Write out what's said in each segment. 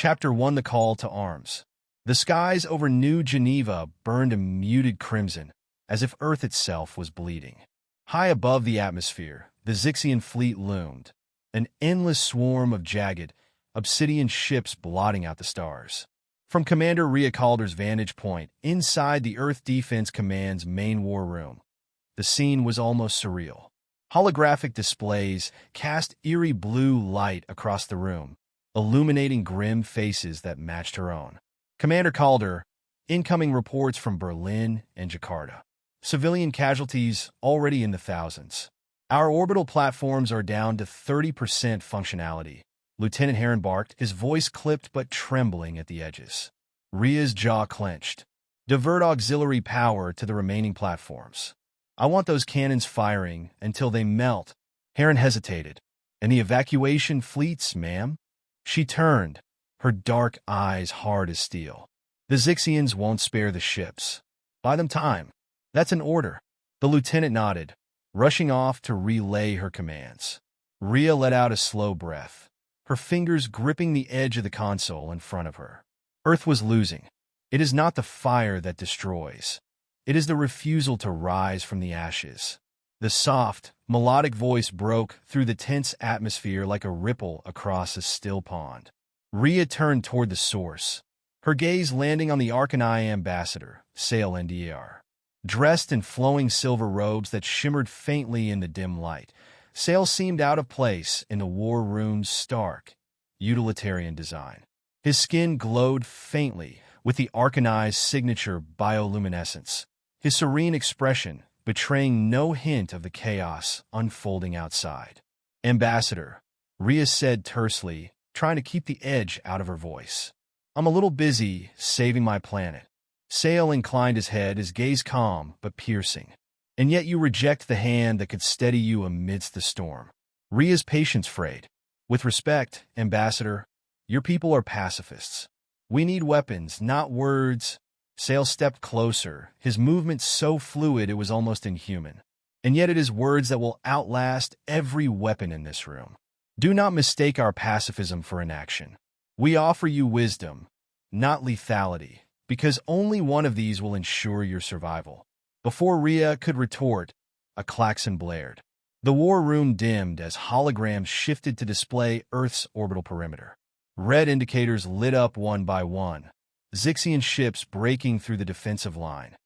Chapter 1: The Call to Arms. The skies over New Geneva burned a muted crimson, as if Earth itself was bleeding. High above the atmosphere, the Xixian fleet loomed, an endless swarm of jagged, obsidian ships blotting out the stars. From Commander Rhea Calder's vantage point, inside the Earth Defense Command's main war room, the scene was almost surreal. Holographic displays cast eerie blue light across the room, illuminating grim faces that matched her own. Commander Calder, incoming reports from Berlin and Jakarta. Civilian casualties already in the thousands. Our orbital platforms are down to 30% functionality. Lieutenant Heron barked, his voice clipped but trembling at the edges. Rhea's jaw clenched. Divert auxiliary power to the remaining platforms. I want those cannons firing until they melt. Heron hesitated. And the evacuation fleets, ma'am? She turned, her dark eyes hard as steel. The Xixians won't spare the ships. Buy them time. That's an order. The lieutenant nodded, rushing off to relay her commands. Rhea let out a slow breath, her fingers gripping the edge of the console in front of her. Earth was losing. It is not the fire that destroys. It is the refusal to rise from the ashes. The soft, melodic voice broke through the tense atmosphere like a ripple across a still pond. Rhea turned toward the source, her gaze landing on the Arcanine ambassador, Sail NDR. Dressed in flowing silver robes that shimmered faintly in the dim light, Sail seemed out of place in the war room's stark, utilitarian design. His skin glowed faintly with the Arcanine's signature bioluminescence, his serene expression betraying no hint of the chaos unfolding outside. Ambassador, Rhea said tersely, trying to keep the edge out of her voice. I'm a little busy saving my planet. Sail inclined his head, his gaze calm but piercing. And yet you reject the hand that could steady you amidst the storm. Rhea's patience frayed. With respect, Ambassador, your people are pacifists. We need weapons, not words. Sail stepped closer, his movement so fluid it was almost inhuman. And yet it is words that will outlast every weapon in this room. Do not mistake our pacifism for inaction. We offer you wisdom, not lethality, because only one of these will ensure your survival. Before Rhea could retort, a klaxon blared. The war room dimmed as holograms shifted to display Earth's orbital perimeter. Red indicators lit up one by one, Xixian ships breaking through the defensive line.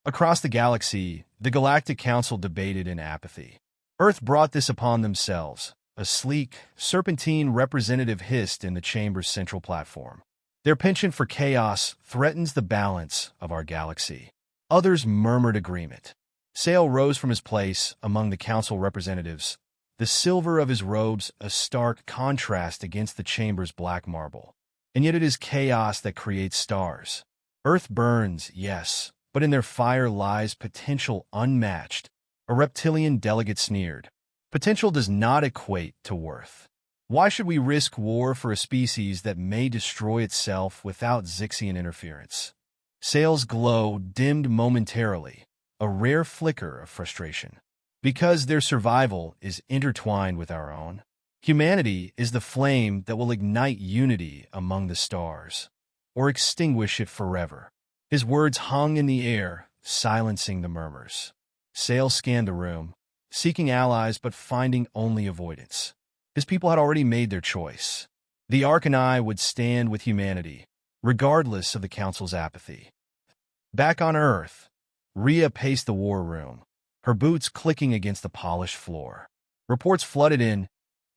Across the galaxy, the Galactic Council debated in apathy. Earth brought this upon themselves, a sleek, serpentine representative hissed in the chamber's central platform. Their penchant for chaos threatens the balance of our galaxy. Others murmured agreement. Sail rose from his place among the council representatives, the silver of his robes a stark contrast against the chamber's black marble. And yet it is chaos that creates stars. Earth burns, yes, but in their fire lies potential unmatched. A reptilian delegate sneered. Potential does not equate to worth. Why should we risk war for a species that may destroy itself without Xixian interference? Sail's glow dimmed momentarily, a rare flicker of frustration. Because their survival is intertwined with our own. Humanity is the flame that will ignite unity among the stars, or extinguish it forever. His words hung in the air, silencing the murmurs. Sail scanned the room, seeking allies but finding only avoidance. His people had already made their choice. The Arcanine would stand with humanity, regardless of the Council's apathy. Back on Earth, Rhea paced the war room, her boots clicking against the polished floor. Reports flooded in,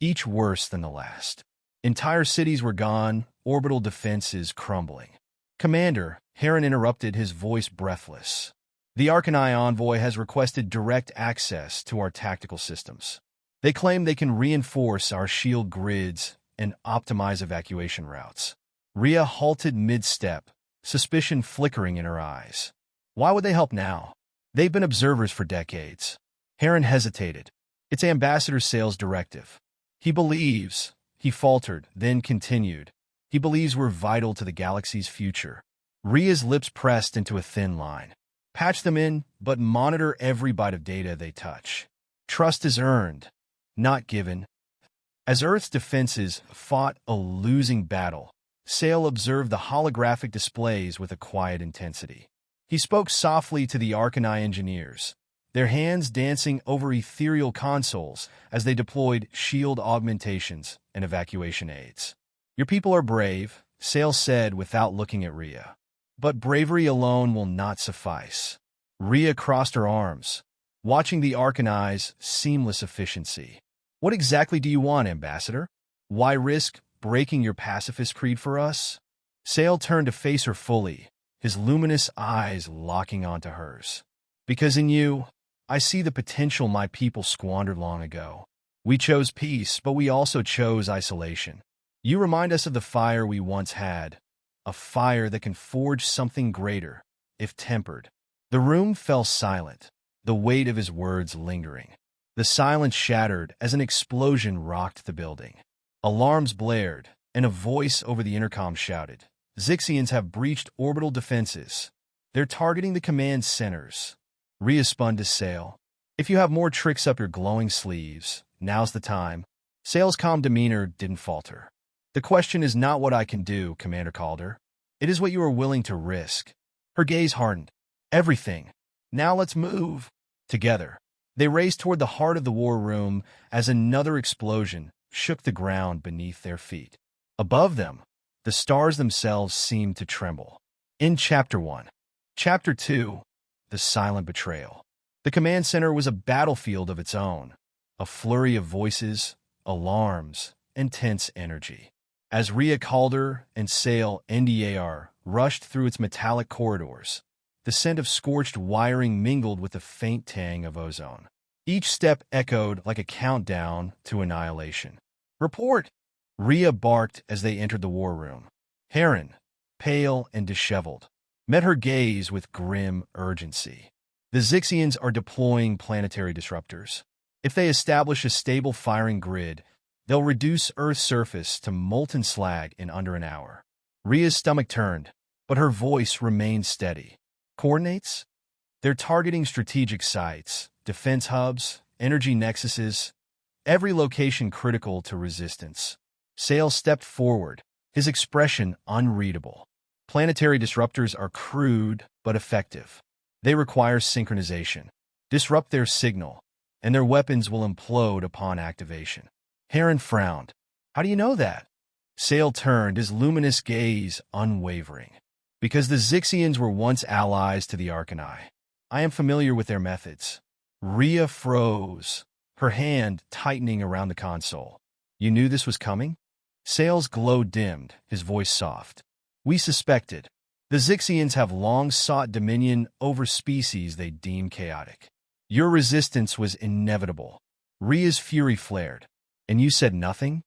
each worse than the last. Entire cities were gone, orbital defenses crumbling. Commander, Heron interrupted, his voice breathless. The Arcanine envoy has requested direct access to our tactical systems. They claim they can reinforce our shield grids and optimize evacuation routes. Rhea halted mid-step, suspicion flickering in her eyes. Why would they help now? They've been observers for decades. Heron hesitated. It's Ambassador Sail's directive. He believes, he faltered, then continued. He believes we're vital to the galaxy's future. Rhea's lips pressed into a thin line. Patch them in, but monitor every byte of data they touch. Trust is earned, not given. As Earth's defenses fought a losing battle, Sale observed the holographic displays with a quiet intensity. He spoke softly to the Arcanine engineers, their hands dancing over ethereal consoles as they deployed shield augmentations and evacuation aids. "Your people are brave," Sale said without looking at Rhea. "But bravery alone will not suffice." Rhea crossed her arms, watching the Arcanine's seamless efficiency. "What exactly do you want, Ambassador? Why risk breaking your pacifist creed for us?" Sale turned to face her fully, his luminous eyes locking onto hers. "Because in you, I see the potential my people squandered long ago. We chose peace, but we also chose isolation. You remind us of the fire we once had, a fire that can forge something greater, if tempered." The room fell silent, the weight of his words lingering. The silence shattered as an explosion rocked the building. Alarms blared, and a voice over the intercom shouted, "Zixians have breached orbital defenses. They're targeting the command centers." Rhea spun to Sale. "If you have more tricks up your glowing sleeves, now's the time." Sale's calm demeanor didn't falter. "The question is not what I can do, Commander Calder. It is what you are willing to risk." Her gaze hardened. "Everything. Now let's move." Together, they raced toward the heart of the war room as another explosion shook the ground beneath their feet. Above them, the stars themselves seemed to tremble. In Chapter 1. Chapter 2. The Silent Betrayal. The command center was a battlefield of its own, a flurry of voices, alarms, and tense energy. As Rhea Calder and Sale NDAR rushed through its metallic corridors, the scent of scorched wiring mingled with the faint tang of ozone. Each step echoed like a countdown to annihilation. "Report!" Rhea barked as they entered the war room. Heron, pale and disheveled, met her gaze with grim urgency. "The Zixians are deploying planetary disruptors. If they establish a stable firing grid, they'll reduce Earth's surface to molten slag in under an hour." Rhea's stomach turned, but her voice remained steady. "Coordinates? They're targeting strategic sites, defense hubs, energy nexuses, every location critical to resistance." Sale stepped forward, his expression unreadable. "Planetary disruptors are crude but effective. They require synchronization. Disrupt their signal, and their weapons will implode upon activation." Heron frowned. "How do you know that?" Sale turned, his luminous gaze unwavering. "Because the Zixians were once allies to the Arcanine. I am familiar with their methods." Rhea froze, her hand tightening around the console. "You knew this was coming?" Sale's glow dimmed, his voice soft. "We suspected. The Zixians have long sought dominion over species they deem chaotic. Your resistance was inevitable." Rhea's fury flared. "And you said nothing?"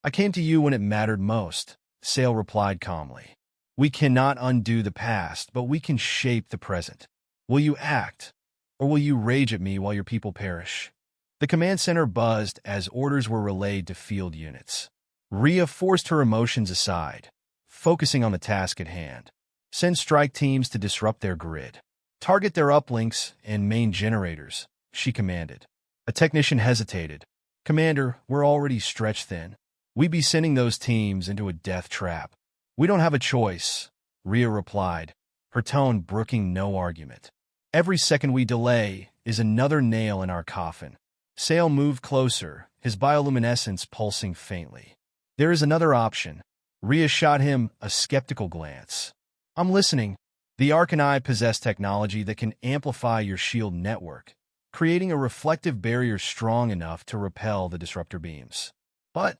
"I came to you when it mattered most," Sale replied calmly. "We cannot undo the past, but we can shape the present. Will you act, or will you rage at me while your people perish?" The command center buzzed as orders were relayed to field units. Rhea forced her emotions aside, focusing on the task at hand. "Send strike teams to disrupt their grid. Target their uplinks and main generators," she commanded. A technician hesitated. "Commander, we're already stretched thin. We'd be sending those teams into a death trap." "We don't have a choice," Rhea replied, her tone brooking no argument. "Every second we delay is another nail in our coffin." Sale moved closer, his bioluminescence pulsing faintly. "There is another option." Rhea shot him a skeptical glance. "I'm listening." "The Arcanine possess technology that can amplify your shield network, creating a reflective barrier strong enough to repel the disruptor beams." But,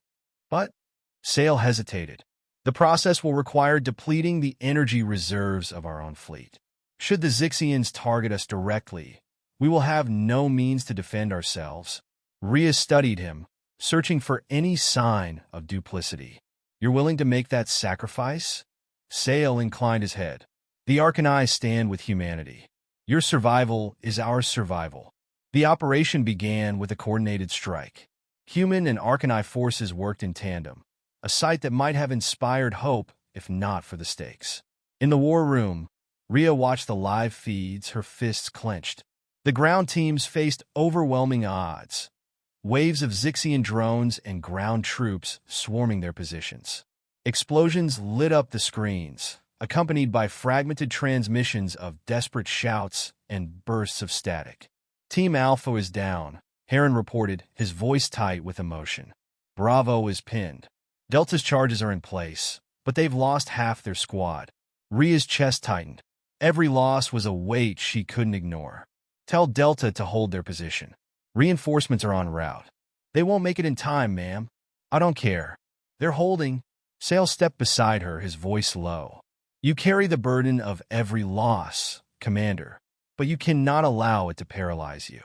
Sale hesitated. "The process will require depleting the energy reserves of our own fleet. Should the Zixians target us directly, we will have no means to defend ourselves." Rhea studied him, searching for any sign of duplicity. "You're willing to make that sacrifice?" Sale inclined his head. "The Arcanine stand with humanity. Your survival is our survival." The operation began with a coordinated strike. Human and Arcanine forces worked in tandem, a sight that might have inspired hope if not for the stakes. In the war room, Rhea watched the live feeds, her fists clenched. The ground teams faced overwhelming odds, waves of Zixian drones and ground troops swarming their positions. Explosions lit up the screens, accompanied by fragmented transmissions of desperate shouts and bursts of static. Team Alpha is down, Heron reported, his voice tight with emotion. Bravo is pinned. Delta's charges are in place, but they've lost half their squad. Rhea's chest tightened. Every loss was a weight she couldn't ignore. Tell Delta to hold their position. Reinforcements are en route. They won't make it in time, ma'am. I don't care. They're holding. Sale stepped beside her, his voice low. You carry the burden of every loss, Commander, but you cannot allow it to paralyze you.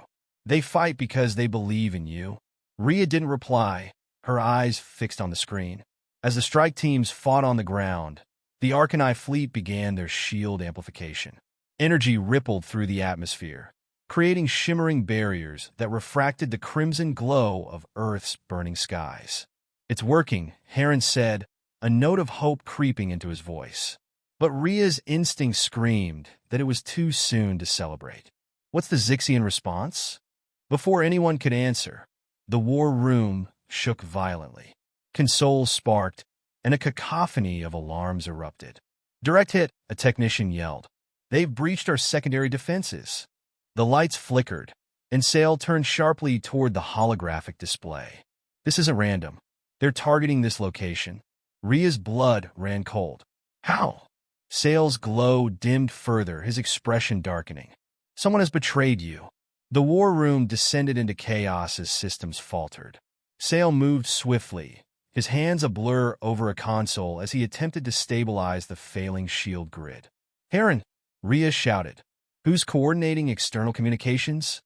They fight because they believe in you. Rhea didn't reply, her eyes fixed on the screen. As the strike teams fought on the ground, the Arcanine fleet began their shield amplification. Energy rippled through the atmosphere, creating shimmering barriers that refracted the crimson glow of Earth's burning skies. It's working, Heron said, a note of hope creeping into his voice. But Rhea's instinct screamed that it was too soon to celebrate. What's the Zixian response? Before anyone could answer, the war room shook violently. Consoles sparked, and a cacophony of alarms erupted. Direct hit, a technician yelled. They've breached our secondary defenses. The lights flickered, and Sale turned sharply toward the holographic display. This isn't random. They're targeting this location. Rhea's blood ran cold. How? Sale's glow dimmed further, his expression darkening. Someone has betrayed you. The war room descended into chaos as systems faltered. Sale moved swiftly, his hands a blur over a console as he attempted to stabilize the failing shield grid. Heron, Rhea shouted. Who's coordinating external communications?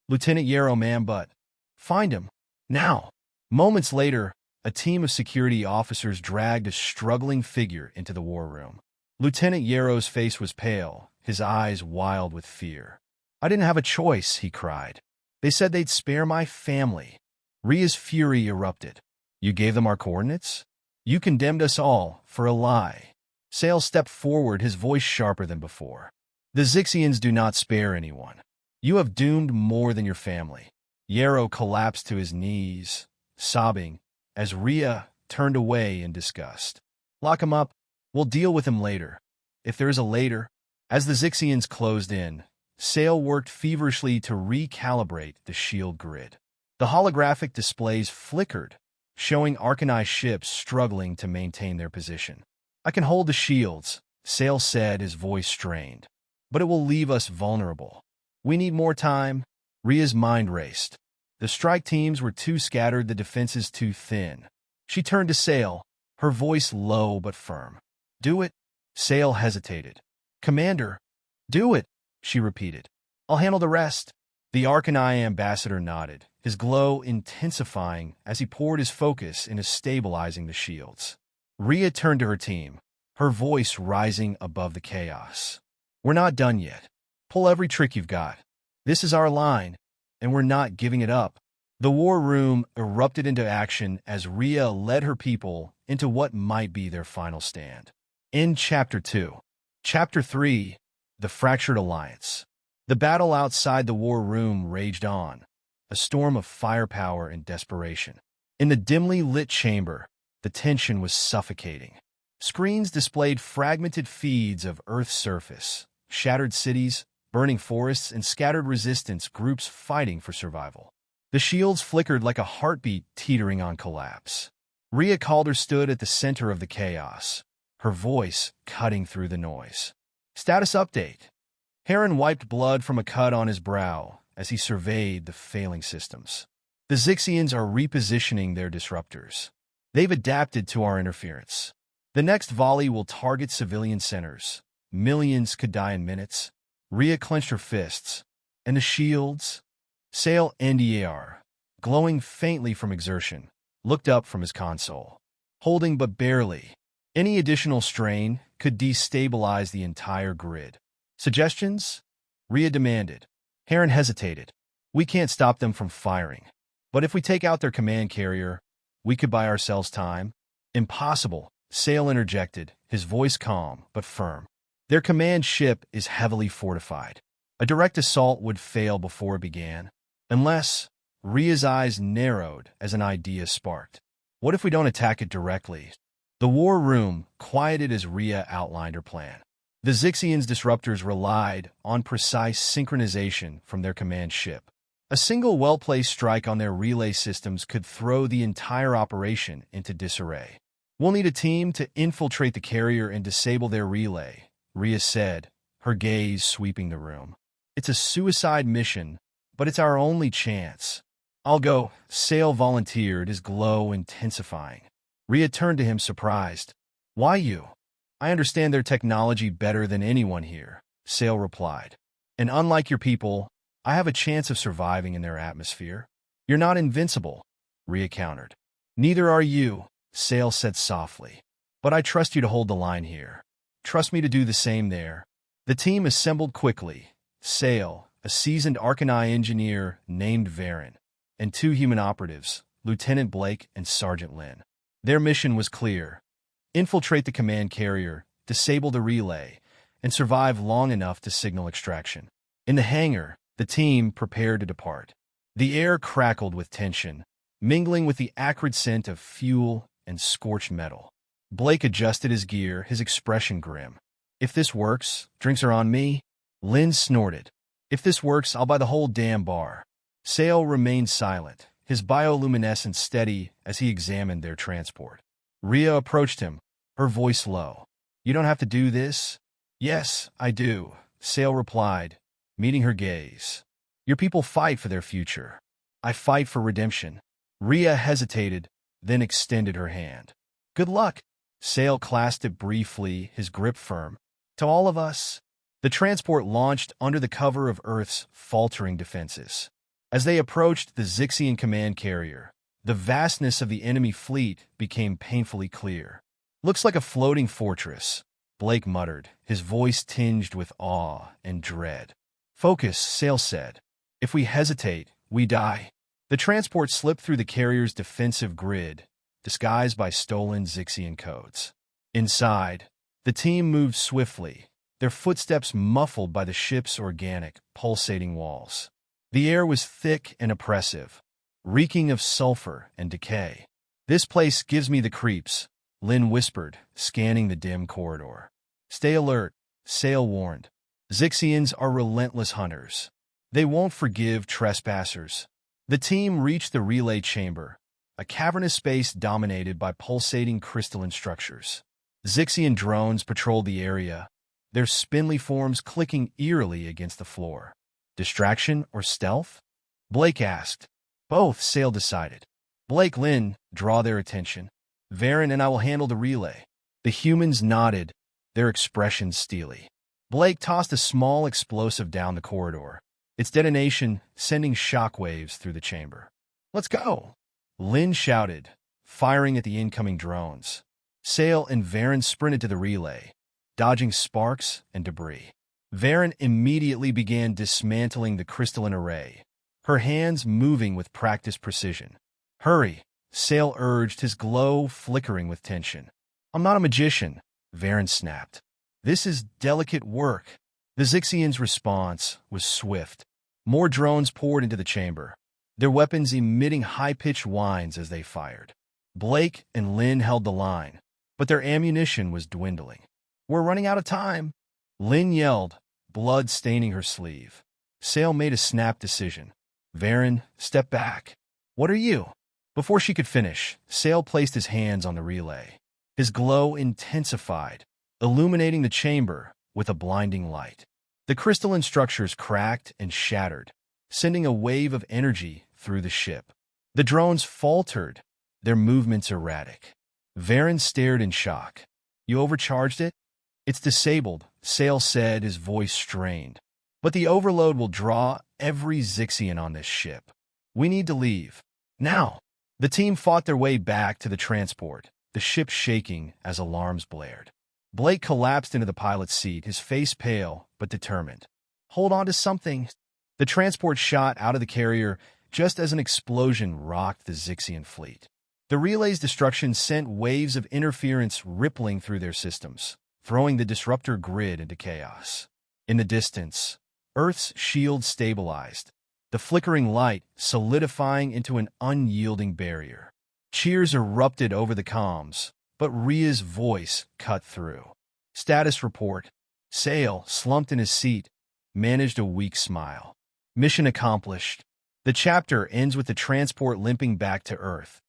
Lieutenant Yarrow, ma'am, but find him. Now. Moments later, a team of security officers dragged a struggling figure into the war room. Lieutenant Yarrow's face was pale, his eyes wild with fear. I didn't have a choice, he cried. They said they'd spare my family. Rhea's fury erupted. You gave them our coordinates? You condemned us all for a lie. Sale stepped forward, his voice sharper than before. The Zixians do not spare anyone. You have doomed more than your family. Yarrow collapsed to his knees, sobbing, as Rhea turned away in disgust. Lock him up. We'll deal with him later. If there is a later. As the Zixians closed in, Sale worked feverishly to recalibrate the shield grid. The holographic displays flickered, showing Arcanine ships struggling to maintain their position. I can hold the shields, Sale said, his voice strained. But it will leave us vulnerable. We need more time. Rhea's mind raced. The strike teams were too scattered, the defenses too thin. She turned to Sale, her voice low but firm. Do it? Sale hesitated. Commander, do it, she repeated. I'll handle the rest. The Arcanine ambassador nodded, his glow intensifying as he poured his focus into stabilizing the shields. Rhea turned to her team, her voice rising above the chaos. We're not done yet. Pull every trick you've got. This is our line, and we're not giving it up. The war room erupted into action as Rhea led her people into what might be their final stand. In Chapter 2. Chapter 3, The Fractured Alliance. The battle outside the war room raged on, a storm of firepower and desperation. In the dimly lit chamber, the tension was suffocating. Screens displayed fragmented feeds of Earth's surface, shattered cities, burning forests, and scattered resistance groups fighting for survival. The shields flickered like a heartbeat teetering on collapse. Rhea Calder stood at the center of the chaos, her voice cutting through the noise. Status update. Heron wiped blood from a cut on his brow as he surveyed the failing systems. The Zixians are repositioning their disruptors. They've adapted to our interference. The next volley will target civilian centers. Millions could die in minutes. Rhea clenched her fists. And the shields? Sale NDAR, glowing faintly from exertion, looked up from his console. Holding but barely. Any additional strain could destabilize the entire grid. Suggestions? Rhea demanded. Heron hesitated. We can't stop them from firing. But if we take out their command carrier, we could buy ourselves time. Impossible, Sale interjected, his voice calm but firm. Their command ship is heavily fortified. A direct assault would fail before it began. Unless, Rhea's eyes narrowed as an idea sparked. What if we don't attack it directly? The war room quieted as Rhea outlined her plan. The Zixians' disruptors relied on precise synchronization from their command ship. A single well-placed strike on their relay systems could throw the entire operation into disarray. "We'll need a team to infiltrate the carrier and disable their relay," Rhea said, her gaze sweeping the room. "It's a suicide mission, but it's our only chance." "I'll go," Sale volunteered, his glow intensifying. Rhea turned to him surprised. "Why you?" "I understand their technology better than anyone here," Sale replied. "And unlike your people, I have a chance of surviving in their atmosphere." "You're not invincible," Rhea countered. "Neither are you," Sale said softly. "But I trust you to hold the line here. Trust me to do the same there." The team assembled quickly. Sale, a seasoned Arcanine engineer named Varen, and two human operatives, Lieutenant Blake and Sergeant Lynn. Their mission was clear: infiltrate the command carrier, disable the relay, and survive long enough to signal extraction. In the hangar, the team prepared to depart. The air crackled with tension, mingling with the acrid scent of fuel and scorched metal. Blake adjusted his gear, his expression grim. "If this works, drinks are on me." Lynn snorted. "If this works, I'll buy the whole damn bar." Sale remained silent, his bioluminescence steady as he examined their transport. Rhea approached him, her voice low. "You don't have to do this." "Yes, I do," Sale replied, meeting her gaze. "Your people fight for their future. I fight for redemption." Rhea hesitated, then extended her hand. "Good luck." Sale clasped it briefly, his grip firm. "To all of us." The transport launched under the cover of Earth's faltering defenses. As they approached the Zixian command carrier, the vastness of the enemy fleet became painfully clear. "Looks like a floating fortress," Blake muttered, his voice tinged with awe and dread. "Focus," Sale said. "If we hesitate, we die." The transport slipped through the carrier's defensive grid, disguised by stolen Zixian codes. Inside, the team moved swiftly, their footsteps muffled by the ship's organic, pulsating walls. The air was thick and oppressive, reeking of sulfur and decay. "This place gives me the creeps," Lynn whispered, scanning the dim corridor. "Stay alert," Sale warned. "Zixians are relentless hunters. They won't forgive trespassers." The team reached the relay chamber, a cavernous space dominated by pulsating crystalline structures. Zixian drones patrolled the area, their spindly forms clicking eerily against the floor. "Distraction or stealth?" Blake asked. "Both," Sale decided. "Blake, Lynn, draw their attention. Varen and I will handle the relay." The humans nodded, their expressions steely. Blake tossed a small explosive down the corridor, its detonation sending shockwaves through the chamber. "Let's go!" Lynn shouted, firing at the incoming drones. Sale and Varen sprinted to the relay, dodging sparks and debris. Varen immediately began dismantling the crystalline array, her hands moving with practiced precision. "Hurry," Sale urged, his glow flickering with tension. "I'm not a magician," Varen snapped. "This is delicate work." The Zixians' response was swift. More drones poured into the chamber, their weapons emitting high-pitched whines as they fired. Blake and Lynn held the line, but their ammunition was dwindling. "We're running out of time," Lynn yelled, blood staining her sleeve. Sale made a snap decision. "Varen, step back." "What are you?" Before she could finish, Sale placed his hands on the relay. His glow intensified, illuminating the chamber with a blinding light. The crystalline structures cracked and shattered, sending a wave of energy through the ship. The drones faltered, their movements erratic. Varen stared in shock. "You overcharged it?" "It's disabled," Sale said, his voice strained. "But the overload will draw every Zixian on this ship. We need to leave. Now." The team fought their way back to the transport, the ship shaking as alarms blared. Blake collapsed into the pilot's seat, his face pale but determined. "Hold on to something." The transport shot out of the carrier just as an explosion rocked the Zixian fleet. The relay's destruction sent waves of interference rippling through their systems, throwing the disruptor grid into chaos. In the distance, Earth's shield stabilized, the flickering light solidifying into an unyielding barrier. Cheers erupted over the comms, But Rhea's voice cut through. Status report. Sale, slumped in his seat, managed a weak smile. Mission accomplished. The chapter ends with the transport limping back to Earth.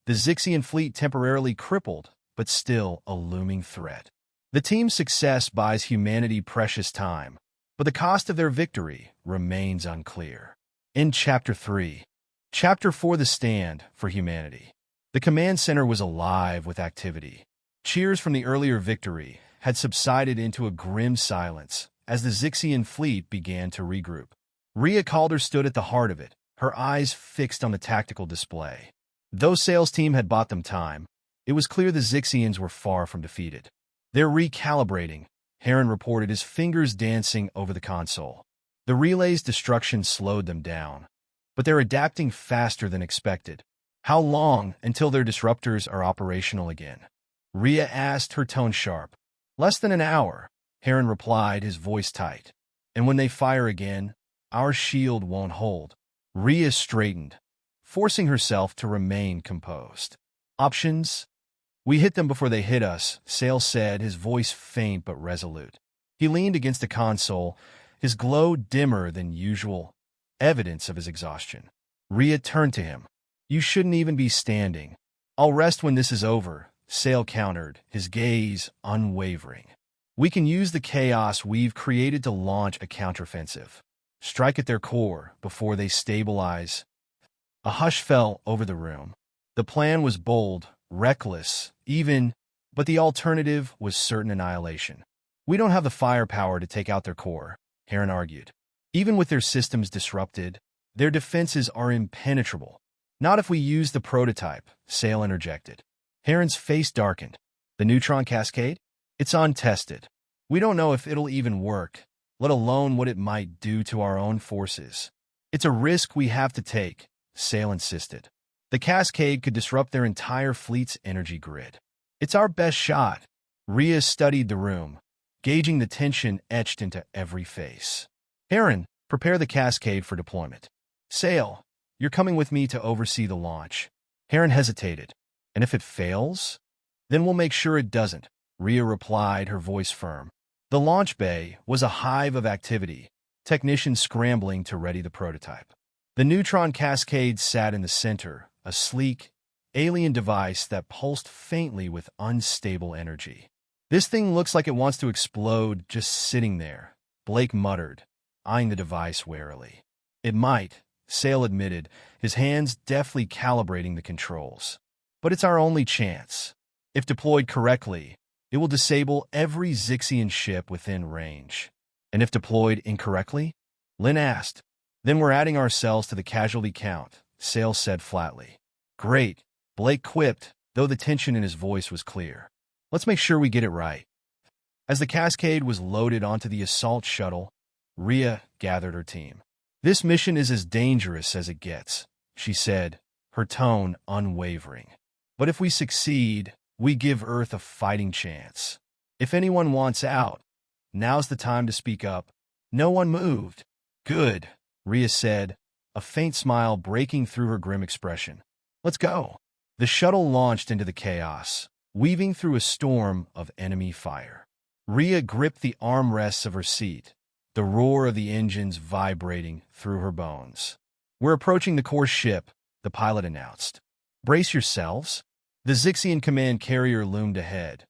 The Zixian fleet temporarily crippled, but still a looming threat. The team's success buys humanity precious time, but the cost of their victory remains unclear. In Chapter 3. Chapter 4, The Stand for Humanity. The command center was alive with activity. Cheers from the earlier victory had subsided into a grim silence as the Zixian fleet began to regroup. Rhea Calder stood at the heart of it, her eyes fixed on the tactical display. Though Sale's team had bought them time, it was clear the Zixians were far from defeated. They're recalibrating, Heron reported, his fingers dancing over the console. The relay's destruction slowed them down, but they're adapting faster than expected. How long until their disruptors are operational again? Rhea asked, her tone sharp. Less than an hour, Heron replied, his voice tight. And when they fire again, our shield won't hold. Rhea straightened, forcing herself to remain composed. Options? We hit them before they hit us, Sale said, his voice faint but resolute. He leaned against the console, his glow dimmer than usual, evidence of his exhaustion. Rhea turned to him. You shouldn't even be standing. I'll rest when this is over, Sale countered, his gaze unwavering. We can use the chaos we've created to launch a counteroffensive. Strike at their core before they stabilize. A hush fell over the room. The plan was bold, reckless, even, but the alternative was certain annihilation. We don't have the firepower to take out their core, Heron argued. Even with their systems disrupted, their defenses are impenetrable. Not if we use the prototype, Sale interjected. Heron's face darkened. The neutron cascade? It's untested. We don't know if it'll even work, let alone what it might do to our own forces. It's a risk we have to take, Sale insisted. The cascade could disrupt their entire fleet's energy grid. It's our best shot. Rhea studied the room, gauging the tension etched into every face. Heron, prepare the cascade for deployment. Sale, you're coming with me to oversee the launch. Heron hesitated. And if it fails? Then we'll make sure it doesn't, Rhea replied, her voice firm. The launch bay was a hive of activity, technicians scrambling to ready the prototype. The neutron cascade sat in the center, a sleek, alien device that pulsed faintly with unstable energy. This thing looks like it wants to explode just sitting there, Blake muttered, eyeing the device warily. It might, Sale admitted, his hands deftly calibrating the controls. But it's our only chance. If deployed correctly, it will disable every Zixian ship within range. And if deployed incorrectly? Lynn asked. Then we're adding ourselves to the casualty count, Sale said flatly. Great, Blake quipped, though the tension in his voice was clear. Let's make sure we get it right. As the cascade was loaded onto the assault shuttle, Rhea gathered her team. This mission is as dangerous as it gets, she said, her tone unwavering. But if we succeed, we give Earth a fighting chance. If anyone wants out, now's the time to speak up. No one moved. Good, Rhea said, a faint smile breaking through her grim expression. Let's go. The shuttle launched into the chaos, weaving through a storm of enemy fire. Rhea gripped the armrests of her seat, the roar of the engines vibrating through her bones. We're approaching the core ship, the pilot announced. Brace yourselves. The Zixian command carrier loomed ahead,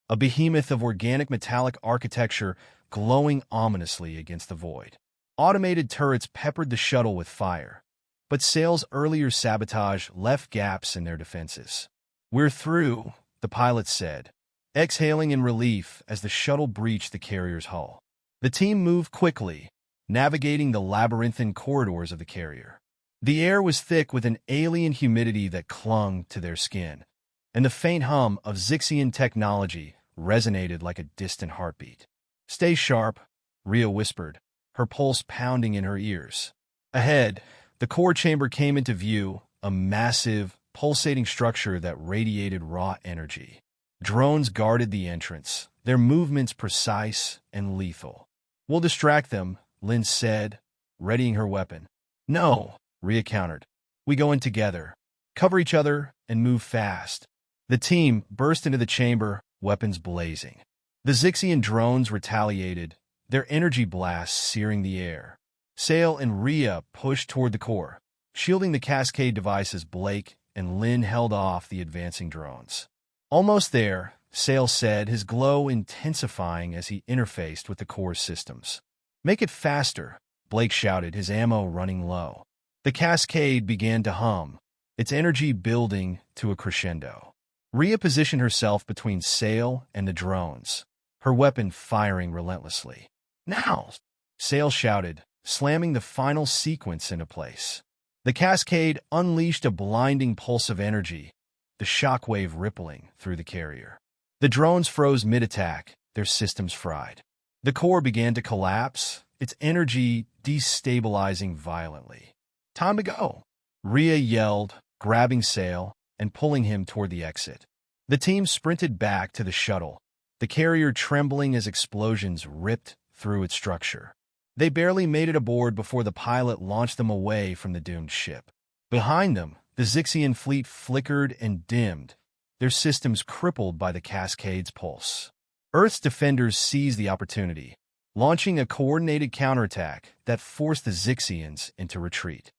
a behemoth of organic metallic architecture glowing ominously against the void. Automated turrets peppered the shuttle with fire, but Sale's earlier sabotage left gaps in their defenses. We're through, the pilot said, exhaling in relief as the shuttle breached the carrier's hull. The team moved quickly, navigating the labyrinthine corridors of the carrier. The air was thick with an alien humidity that clung to their skin, and the faint hum of Zixian technology resonated like a distant heartbeat. Stay sharp, Rhea whispered, her pulse pounding in her ears. Ahead, the core chamber came into view, a massive, pulsating structure that radiated raw energy. Drones guarded the entrance, their movements precise and lethal. We'll distract them, Lynn said, readying her weapon. No, Rhea countered. We go in together, cover each other, and move fast. The team burst into the chamber, weapons blazing. The Zixian drones retaliated, their energy blasts searing the air. Sail and Rhea pushed toward the core, shielding the cascade devices. Blake and Lynn held off the advancing drones. Almost there, Sail said, his glow intensifying as he interfaced with the core systems. "Make it faster," Blake shouted, his ammo running low. The cascade began to hum, its energy building to a crescendo. Rhea positioned herself between Sail and the drones, her weapon firing relentlessly. "Now!" Sail shouted, slamming the final sequence into place. The cascade unleashed a blinding pulse of energy, the shockwave rippling through the carrier. The drones froze mid-attack, their systems fried. The core began to collapse, its energy destabilizing violently. "Time to go," Rhea yelled, grabbing Sail and pulling him toward the exit. The team sprinted back to the shuttle, the carrier trembling as explosions ripped through its structure. They barely made it aboard before the pilot launched them away from the doomed ship. Behind them, the Zixian fleet flickered and dimmed, their systems crippled by the cascade's pulse. Earth's defenders seized the opportunity, launching a coordinated counterattack that forced the Zixians into retreat.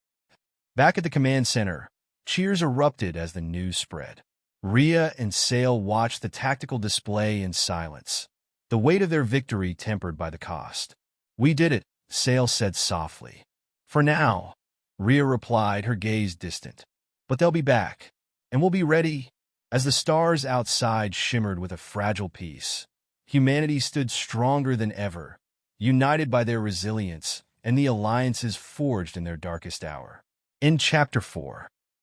Back at the command center, cheers erupted as the news spread. Rhea and Sail watched the tactical display in silence, the weight of their victory tempered by the cost. "We did it," Sail said softly. "For now," Rhea replied, her gaze distant. "But they'll be back, and we'll be ready." As the stars outside shimmered with a fragile peace, humanity stood stronger than ever, united by their resilience and the alliances forged in their darkest hour. In Chapter 4,